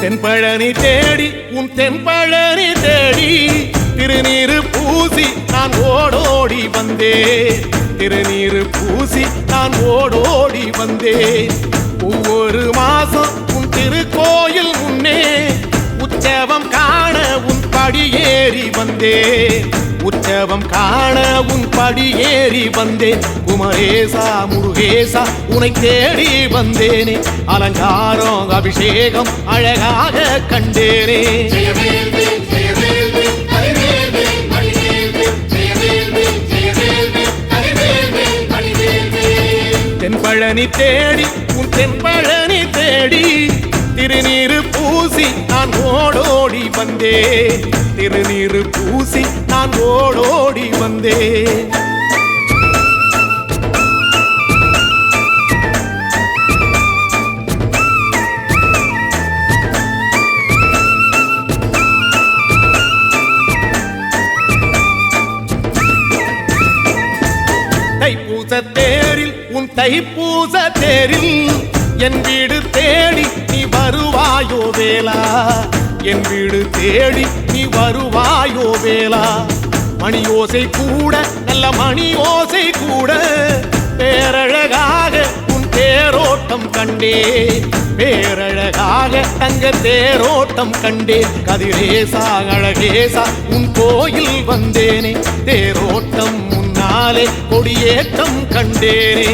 தென்பழனி தேடி உன் தென்பழனி தேடி திருநீரு பூசி நான் ஓடோடி வந்தேன். திருநீரு பூசி நான் ஓடோடி வந்தேன். ஒவ்வொரு மாசம் உன் திருக்கோயில் முன்னே உற்சவம் காண உன் படியேறி வந்தேன். உற்சவம் காண உன் படியேறி வந்தேன். குமரேசா முருகேசா உனை தேடி வந்தேனே. அலங்காரம் அபிஷேகம் அழகாக கண்டேனே. தென்பழனி தேடி உன் தென்பழனி தேடி திருநீரு பூசி நான் ஓடோடி வந்தேன். திருநீரு பூசி நான் ஓடோடி வந்தேன். தைப்பூச தேரில் உன் தைப்பூச தேரில் என் வீடு தேடி நீ வருவாயோ வேளா. என் வீடு தேடி நீ வருவாயோ வேளா. மணி ஓசை கூட நல்ல மணி ஓசை கூட பேரழகாக உன் தேரோட்டம் கண்டேன். பேரழகாக தங்க தேரோட்டம் கண்டேன். கதிரேசா அழகேசா உன் கோயில் வந்தேனே. தேரோட்டம் முன்னாலே கொடியேற்றம் கண்டேனே.